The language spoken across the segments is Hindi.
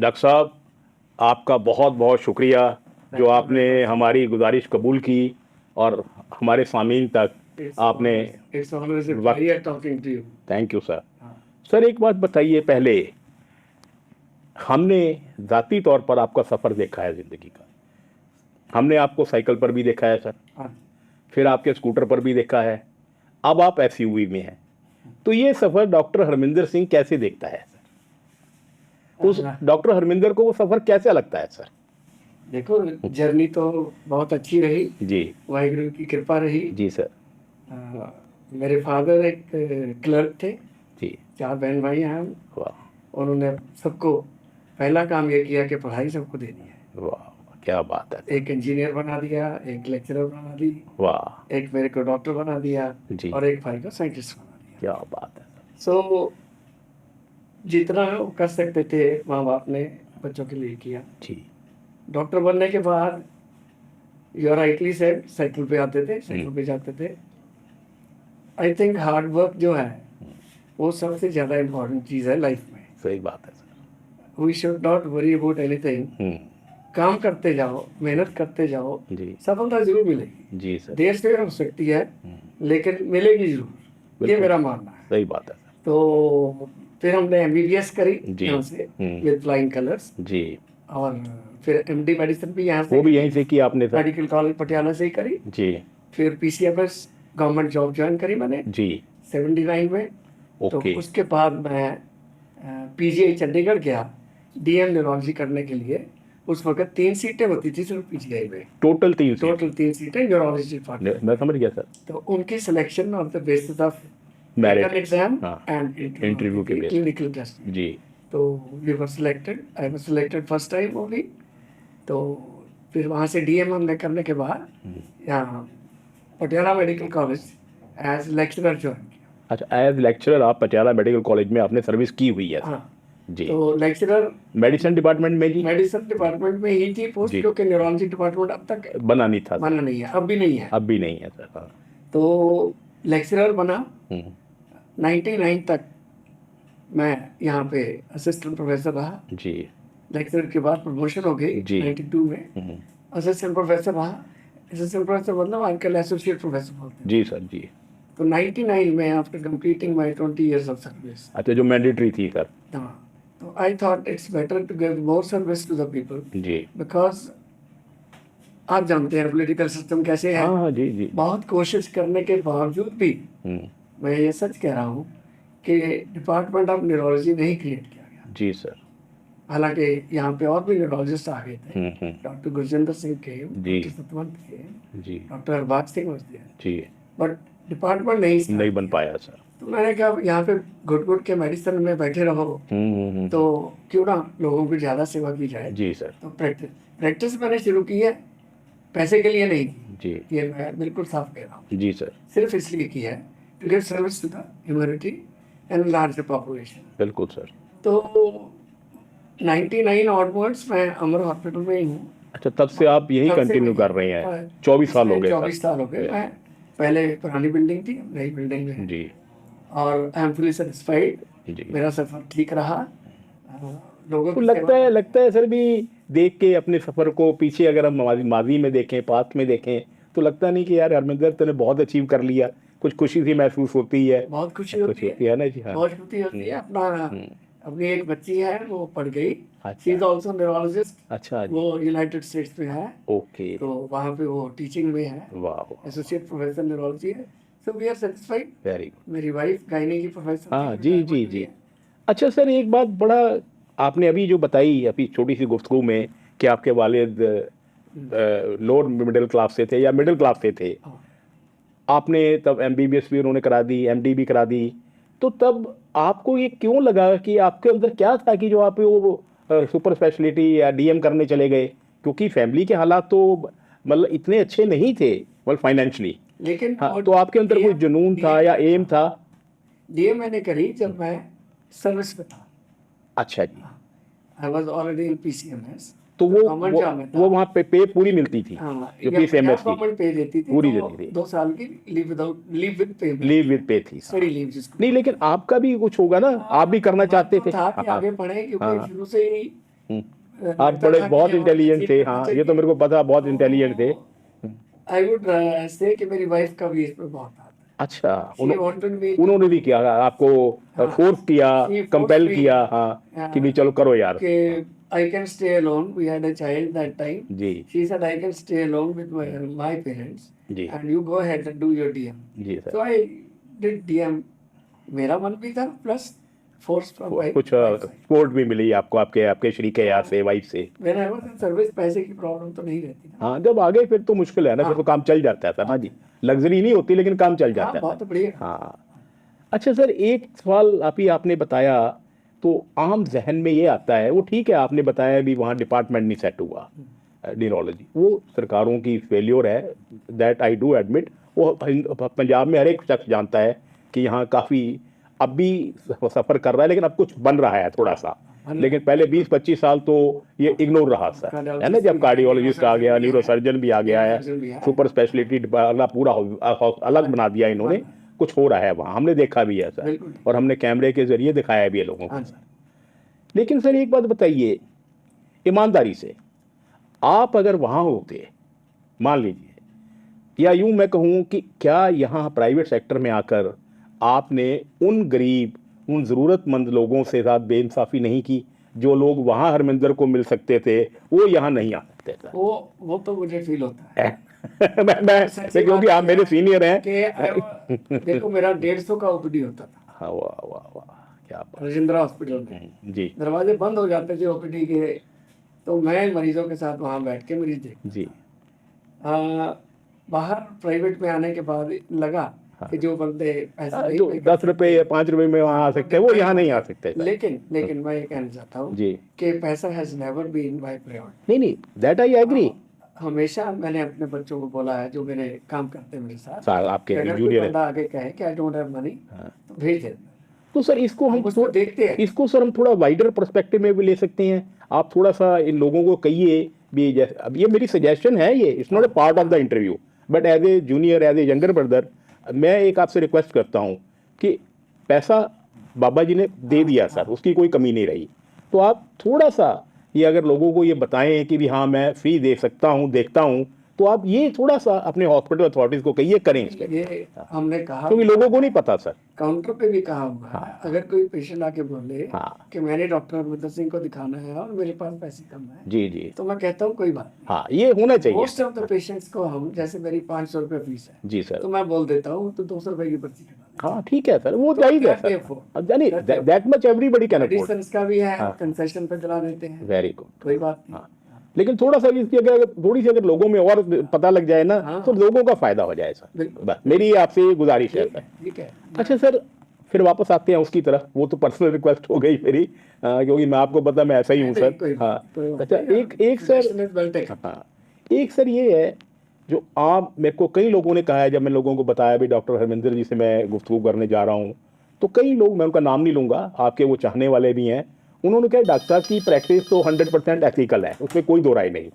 डॉक्टर साहब, आपका बहुत बहुत शुक्रिया जो आपने हमारी गुजारिश कबूल की और हमारे सामीन तक आपने It's always a वक्त। pleasure talking to you. Thank you sir. हाँ, सर एक बात बताइए, पहले हमने ज़ाती तौर पर आपका सफ़र देखा है ज़िंदगी का। हमने आपको साइकिल पर भी देखा है सर, हाँ, फिर आपके स्कूटर पर भी देखा है, अब आप एसयूवी में हैं। तो ये सफ़र डॉक्टर हरमिंदर सिंह कैसे देखता है सर? उस हाँ, डॉक्टर हरमिंदर को वो सफ़र कैसे लगता है सर? देखो जर्नी तो बहुत अच्छी रही, जी वाहिगुरु की कृपा रही। जी सर। मेरे फादर एक क्लर्क थे, जी 4 बहन भाई हैं हम। वाह उन्होंने सबको पहला काम ये किया कि पढ़ाई सबको देनी है। वाह, क्या बात है। एक इंजीनियर बना दिया, एक लेक्चरर बना दी, वाह एक मेरे को डॉक्टर बना दिया जी, और एक भाई को साइंटिस्ट बना दिया। क्या बात है। सो जितना वो कर सकते थे माँ बाप ने बच्चों के लिए किया। जी डॉक्टर बनने के बाद यू राइटली सेड साइकिल पे आते थे, साइकिल पे जाते थे। आई थिंक हार्ड वर्क जो है वो सबसे ज़्यादा इम्पोर्टेंट चीज़ है लाइफ में। सही बात है sir. We should not worry about anything. काम करते जाओ, मेहनत करते जाओ, जी सफलता जरूर मिलेगी। जी सर। देर से हो सकती है लेकिन मिलेगी जरूर, ये बिल्कुल मेरा मानना है। सही बात है सर। तो फिर हमने एमबीबीएस करी जी। यहाँ से विद फ्लाइंग कलर्स, जी, और फिर एमडी मेडिसिन भी यहाँ से वो भी यहीं से किया आपने सर? मेडिकल कॉलेज पटियाला से ही करी। जी फिर पीसीएमएस गवर्नमेंट जॉब ज्वाइन करी मैंने जी 79 में। तो ओके। उसके बाद मैं पीजीआई चंडीगढ़ गया डीएम न्यूरोलॉजी करने के लिए। उस वक्त 3 सीटें होती थी सिर्फ पीजीआई में, टोटल 3 सीट? टोटल 3 सीटें न्यूरोलॉजी डिपार्टमेंट। मैं समझ गया सर। तो उनकी selection on the basis of merit written exam हाँ, एंड इंटरव्यू के बेस क्लिनिकल टेस्ट। जी तो we were selected, I was selected first time only. तो फिर वहाँ से डीएम हमने करने के बाद यहाँ Patiala medical college as lecturer join किया। अच्छा, एज लेक्चरर आप पटियाला मेडिकल कॉलेज में आपने सर्विस की हुई है? हाँ, जी। तो लेक्चरर मेडिसिन डिपार्टमेंट में जी? मेडिसिन डिपार्टमेंट में ही थी पोस्ट, जी। क्योंकि न्यूरोलॉजी डिपार्टमेंट अब तक बना नहीं था सर? बना नहीं है, अब भी नहीं है। अब भी नहीं है सर। हाँ। तो लेक्चरर बना। हम्म, 99 तक मैं यहाँ पे असिस्टेंट प्रोफेसर रहा। जी लेक्चरर के बाद प्रमोशन हो गई जी। 92 में। असिस्टेंट प्रोफेसर रहा। असिस्टेंट प्रोफेसर मतलब आजकल एसोसिएट प्रोफेसर बोलते हैं। जी सर जी। तो 99 में after completing my 20 years of service, अच्छा, जो मैंडेटरी थी सर? हाँ, तो I thought it's better to give more service to the people, जी बिकॉज आप जानते हैं पॉलिटिकल सिस्टम कैसे है। हाँ हाँ जी जी। बहुत कोशिश करने के बावजूद भी हम्म, मैं ये सच कह रहा हूँ कि डिपार्टमेंट ऑफ न्यूरोलॉजी नहीं क्रिएट किया गया। जी सर। हालांकि यहाँ पे और भी न्यूरोलॉजिस्ट आ गए थे। हम्म, डॉक्टर गुरजिंदर सिंह के, जी। डॉक्टर सतवंत के, जी डॉक्टर हरबाज सिंह होते हैं, जी। बट डिपार्टमेंट नहीं start नहीं बन किया। पाया सर। तो मैंने कहा यहाँ पे घुट घुट के मेडिसिन में बैठे रहो, हम्म। तो क्यों ना लोगों की ज़्यादा सेवा की जाए। जी सर। तो प्रैक्टिस मैंने शुरू की है, पैसे के लिए नहीं की। जी ये मैं बिल्कुल साफ कह रहा हूँ, जी सर। सिर्फ इसलिए की है to give service to the humanity and larger population. बिल्कुल सर। तो 99 ऑनवर्ड्स मैं अमर हॉस्पिटल में ही हूँ। अच्छा, तब से आप यही तब से कंटिन्यू मैं- कर रहे हैं? 24 साल हो गए सर? 24 साल हो गए। मैं पहले पुरानी बिल्डिंग थी, नई बिल्डिंग में, जी और आई एम फुली सेटिस्फाइड। जी। मेरा सफर ठीक रहा। लोगों तो की लगता है सर भी, देख के अपने सफर को पीछे अगर हम माजी में देखें, पास्ट में देखें, तो लगता नहीं कि यार हरमिंदर तूने बहुत अचीव कर लिया? कुछ खुशी सी महसूस होती है? बहुत खुशी कुछ होती होती है ना जी? हाँ। बहुत खुशी होती है। अपनी एक बच्ची है, वो पढ़ गई, अच्छा। She is also neurologist. अच्छा जी। वो यूनाइटेड स्टेट्स में है, ओके। तो वहाँ पे वो टीचिंग में है, वाह, एसोसिएट प्रोफेसर न्यूरोलॉजी है। So we are satisfied. Very good. मेरी वाइफ गायनी की प्रोफेसर हाँ थी, जी retired जी हुई जी। है। अच्छा सर, एक बात बड़ा आपने अभी जो बताई अभी छोटी सी गुफ्तगू में कि आपके वालिद लोअर मिडिल क्लास से थे या मिडिल क्लास से थे, हाँ। आपने तब एमबीबीएस भी उन्होंने करा दी, एमडी भी करा दी, तो तब आपको ये क्यों लगा कि आपके अंदर क्या था कि जो आप वो सुपर स्पेशलिटी या डीएम करने चले गए? क्योंकि फैमिली के हालात तो मतलब इतने अच्छे नहीं थे, मतलब फाइनेंशियली। लेकिन हाँ, तो आपके अंदर कोई जुनून था या एम था? डीए मैंने करी जब मैं सर्विस में था। अच्छा जी। I was already in पीसीएमएस। तो गवर्नमेंट जॉब में था। वो वहाँ पे पूरी मिलती थी? हाँ, जो पीसीएमएस की गवर्नमेंट पे देती थी, पूरी तो देती थी? 2 साल की लीव विद पे, लीव विद पे थी? स्टडी लीव जिसको। नहीं, लेकिन आपका भी कुछ होगा ना, आप भी करना चाहते थे? था कि हाँ आगे पढ़े, क्योंकि हाँ। शुरू से ही आप बड़े बहुत इंटेलिजेंट थे, हाँ ये तो मेरे को पता, बहुत इंटेलिजेंट थे। आई वुड से कि मेरी वाइफ का भी इस पे बहुत हाथ है। अच्छा, She wanted me उन्होंने भी किया आपको, हाँ, फोर्स किया, she forced कंपेल me, किया, हाँ कि भी चलो करो यार। कि I can stay alone. We had a child that time. जी She said I can stay alone with my parents जी and you go ahead and do your DM. जी sir. So I did DM. मेरा मन भी था प्लस फोर्स फ्रॉम वाइफ। कुछ सपोर्ट भी मिली आपको आपके आपके शरीक यहाँ से, वाइफ से। When I was in service पैसे की प्रॉब्लम तो नहीं रहती ना। हाँ जब आगे फिर तो मुश्किल है ना, फिर तो काम चल जाता है सर। हाँ जी, लग्जरी नहीं होती लेकिन काम चल जाता हाँ है। बहुत बढ़िया। हाँ अच्छा सर, एक सवाल आपने बताया तो आम जहन में ये आता है, वो ठीक है आपने बताया भी वहाँ डिपार्टमेंट नहीं सेट हुआ न्यूरोलॉजी, वो सरकारों की फेल्योर है, दैट आई डू एडमिट। वो पंजाब में हर एक शख्स जानता है कि यहाँ काफ़ी अब भी सफ़र कर रहा है, लेकिन अब कुछ बन रहा है थोड़ा सा, लेकिन पहले 20-25 साल तो ये इग्नोर रहा सर, है ना। जब कार्डियोलॉजिस्ट आ गया, न्यूरोसर्जन भी आ गया है, सुपर स्पेशलिटी पूरा अलग बना दिया इन्होंने, कुछ हो रहा है वहाँ, हमने देखा भी है सर, और हमने कैमरे के जरिए दिखाया भी है लोगों को सर। लेकिन सर एक बात बताइए ईमानदारी से, आप अगर वहाँ होते, मान लीजिए, या यूं मैं कहूँ कि क्या यहाँ प्राइवेट सेक्टर में आकर आपने उन गरीब, उन ज़रूरतमंद लोगों से साथ बेइंसाफ़ी नहीं की, जो लोग वहाँ हरमिंदर को मिल सकते थे वो यहाँ नहीं आ सकते थे? वो तो मुझे फील होता है। मैं क्योंकि आप मेरे सीनियर हैं कि देखो मेरा 150 का ओपीडी होता था। हाँ वाह वाह वाह, क्या बात। राजेंद्र हॉस्पिटल में जी दरवाजे बंद हो जाते थे ओपीडी के, तो मैं मरीजों के साथ वहाँ बैठ के मरीज देखता। जी बाहर प्राइवेट में आने के बाद लगा कि जो बंदे पैसा नहीं जो पे 10 रुपए या 5 रुपए में वहाँ आ सकते हैं वो यहाँ नहीं आ सकते सर। लेकिन मैं ये कहना चाहता हूँ जी कि पैसा has never been my priority. नहीं, दैट आई एग्री। हमेशा मैंने अपने बच्चों को बोला है जो मेरे काम करते हैं मेरे साथ, आपके अगर कोई जूनियर बंदा आगे कहे कि आई डोंट हैव मनी तो भेज देना। तो सर इसको हम उसको देखते हैं। इसको सर हम थोड़ा वाइडर पर्सपेक्टिव में भी ले सकते हैं। आप थोड़ा सा इन लोगों को कहिए भी, जैसे अब ये मेरी सजेशन है, ये it's not a part of the interview, but as a junior, as a younger brother, मैं एक आपसे रिक्वेस्ट करता हूँ कि पैसा बाबा जी ने दे दिया सर, उसकी कोई कमी नहीं रही, तो आप थोड़ा सा ये अगर लोगों को ये बताएं कि भी हाँ मैं फ्री दे सकता हूँ, देखता हूँ, तो आप ये थोड़ा सा अपने हॉस्पिटल अथॉरिटीज को कहिए, करें इस पे। ये हमने कहा क्योंकि लोगों को नहीं पता सर। काउंटर पे भी कहा हुआ है, अगर कोई पेशेंट आके बोले कि मैंने डॉक्टर हरमिंदर सिंह को दिखाना है और मेरे पास पैसे कम है, जी जी, तो मैं कहता हूँ कोई बात नहीं। हाँ ये होना चाहिए। मोस्ट ऑफ द पेशेंट्स को हम, जैसे मेरी 500 रुपये फीस है जी सर, तो मैं बोल देता हूँ तो 200 रुपये की पर्ची कटा देता हूँ। हाँ ठीक है सर, वो जायज है सर, यानी that much everybody can afford. Medicine का भी है, कंसेशन पे दिला देते हैं, वेरी गुड, कोई बात नहीं। लेकिन थोड़ा सा इसकी अगर थोड़ी सी अगर लोगों में और पता लग जाए ना, तो लोगों का फायदा हो जाए सर, बस मेरी आपसे गुजारिश है सर। ठीक है। अच्छा सर, फिर वापस आते हैं उसकी तरफ, वो तो पर्सनल रिक्वेस्ट हो गई मेरी, क्योंकि मैं आपको पता मैं ऐसा ही हूँ सर। हाँ अच्छा, एक सर, हाँ एक सर ये है जो आप, मेरे को कई लोगों ने कहा है, जब मैं लोगों को बताया भी डॉक्टर हरमिंदर जी से मैं गुफ्तगू करने जा रहा हूँ, तो कई लोग, मैं उनका नाम नहीं लूँगा, आपके वो चाहने वाले भी हैं, उन्होंने कहा डॉक्टर साहब की प्रैक्टिस तो 100% एथिकल है, उसमें कोई दो राय नहीं,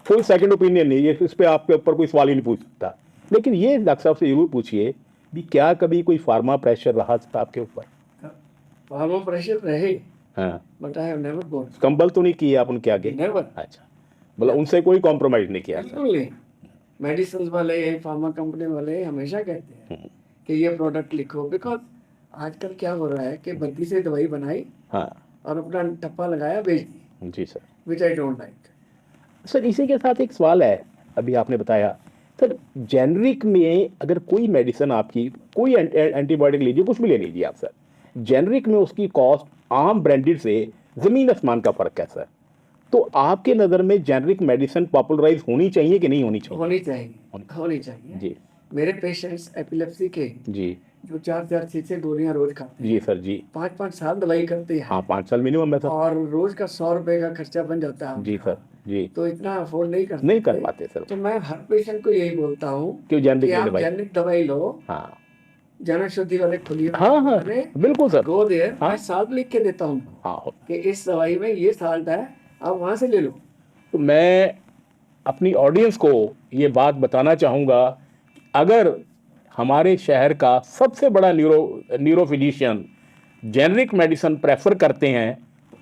कोई सेकंड ओपिनियन नहीं है, इस पे आपके ऊपर कोई सवाल ही नहीं पूछ सकता। लेकिन ये डॉक्टर साहब से जरूर पूछिए भी क्या कभी कोई फार्मा प्रेशर रहा था आपके ऊपर? फार्मा प्रेशर रहे, हाँ, but I have never gone. Compel तो नहीं किया आप उनके आगे? नेवर। अच्छा, मतलब उनसे कोई कॉम्प्रोमाइज नहीं किया? बिल्कुल नहीं। मेडिसिन वाले, फार्मा कंपनी वाले हमेशा कहते हैं कि ये प्रोडक्ट लिखो, बिकॉज आजकल क्या हो रहा है कि बद्दी से दवाई बनाई, हाँ, और अपना टप्पा लगाया, बेच दी। जी sir, which I don't like. Sir इसी के साथ एक सवाल है, अभी आपने बताया सर, जेनरिक में अगर कोई मेडिसिन आपकी, कोई एंटीबायोटिक लीजिए, कुछ भी ले लीजिए आप सर, जेनरिक में उसकी कॉस्ट आम ब्रांडेड से ज़मीन आसमान का फ़र्क है सर, तो आपके नज़र में जेनरिक मेडिसिन पॉपुलराइज होनी चाहिए कि नहीं होनी चाहिए? होनी चाहिए जी। मेरे पेशेंट्स एपिलेप्सी के जी, जो 4-4-6 गोलियां रोज खाते हैं, जी सर, जी 5-5 साल दवाई करते हैं, हाँ 5 साल मिनिमम है सर, और रोज का 100 रुपए का खर्चा बन जाता है। जी सर, जी, तो इतना अफोर्ड नहीं कर पाते सर। तो मैं हर पेशेंट को यही बोलता हूँ कि जेनरिक दवाई लो, हाँ, जन औषधि वाले खुलिए, हाँ बिल्कुल सर, गो देयर, मैं साल्ट लिख के देता हूँ, हाँ, कि इस दवाई में ये साल्ट है, आप वहाँ से ले लो। तो मैं अपनी ऑडियंस को ये बात बताना चाहूँगा, अगर हमारे शहर का सबसे बड़ा neuro physician generic medicine prefer करते हैं,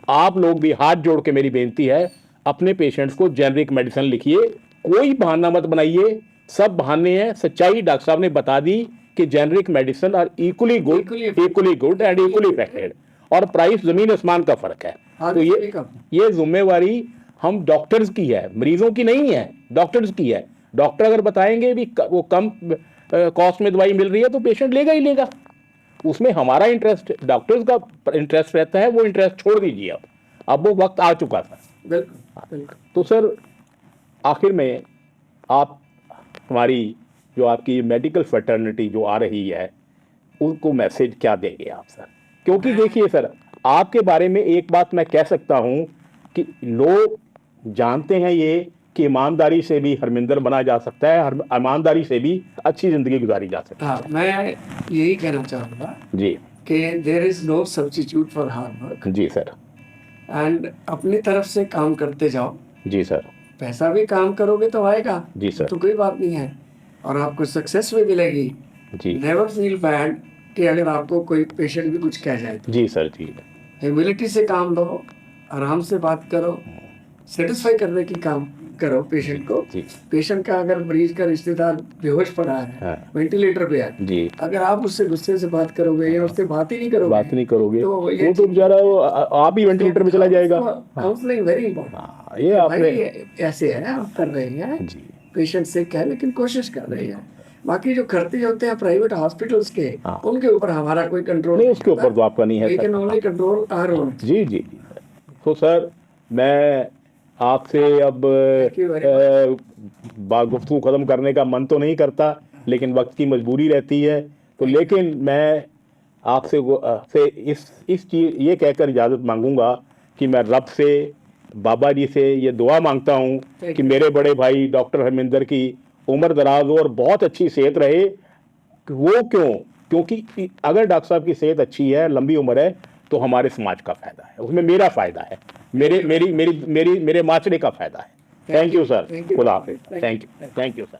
आप लोग भी हाथ जोड़ के मेरी बेनती है, अपने पेशेंट्स को जेनरिक मेडिसिन लिखिए, कोई बहाना मत बनाइए, सब बहाने हैं। सच्चाई डॉक्टर साहब ने बता दी कि generic medicine are equally good and equally effected, और प्राइस जमीन आसमान का फर्क है। तो ये जिम्मेवारी हम डॉक्टर्स की है, मरीजों की नहीं है, डॉक्टर्स की है। डॉक्टर अगर बताएंगे भी वो कम कॉस्ट में दवाई मिल रही है तो पेशेंट लेगा ही लेगा, उसमें हमारा इंटरेस्ट, डॉक्टर्स का इंटरेस्ट रहता है, वो इंटरेस्ट छोड़ दीजिए। अब वो वक्त आ चुका था। बिल्कुल। तो सर आखिर में आप हमारी जो आपकी मेडिकल फ्रेटर्निटी जो आ रही है उनको मैसेज क्या देंगे आप सर? क्योंकि देखिए सर, आपके बारे में एक बात मैं कह सकता हूं कि लोग जानते हैं ये कि ईमानदारी से भी हरमिंदर बना जा सकता है, ईमानदारी से भी अच्छी जिंदगी गुजारी जा सकती है। हाँ, मैं यही कहना चाहूँगा जी कि there is no substitute for hard work. जी सर। एंड अपनी तरफ से काम करते जाओ। जी सर। पैसा भी काम करोगे तो आएगा। जी सर। तो कोई बात नहीं है, और आपको सक्सेस भी मिलेगी। जी। नेवर फील बैड कि अगर आपको कोई पेशेंट भी कुछ कह जाए तो। जी सर। जी। ह्यूमिलिटी से काम लो, आराम से बात करो, सेटिस्फाई करने की काम करो पेशेंट को। पेशेंट का अगर मरीज का रिश्तेदार बेहोश पड़ा है, वेंटिलेटर पे है जी, अगर आप उससे गुस्से से बात करोगे या उससे बात ही नहीं करोगे तो वो तो बेचारा आप ही वेंटिलेटर पे चला जाएगा। Counselling very important. ये आपने ऐसे है, आप कर रहे हैं जी, पेशेंट से क्या, लेकिन कोशिश कर रहे हैं। बाकी जो खर्चे होते हैं प्राइवेट हॉस्पिटल्स के, उनके ऊपर हमारा कोई कंट्रोल नहीं, उसके ऊपर तो आपका नहीं है। लेकिन ओनली कंट्रोल आर ओन। जी जी। तो सर मैं आपसे अब गुफ्तगू ख़त्म करने का मन तो नहीं करता, लेकिन वक्त की मजबूरी रहती है। तो लेकिन मैं आपसे इस चीज़ ये कहकर इजाज़त मांगूंगा कि मैं रब से, बाबा जी से ये दुआ मांगता हूँ कि मेरे बड़े भाई डॉक्टर हरमिंदर की उम्र दराज हो और बहुत अच्छी सेहत रहे। वो क्योंकि अगर डॉक्टर साहब की सेहत अच्छी है, लंबी उम्र है, तो हमारे समाज का फायदा है, उसमें मेरा फायदा है, मेरे माशरे का फायदा है। Thank you sir. खुदा हाफिज़। Thank you sir.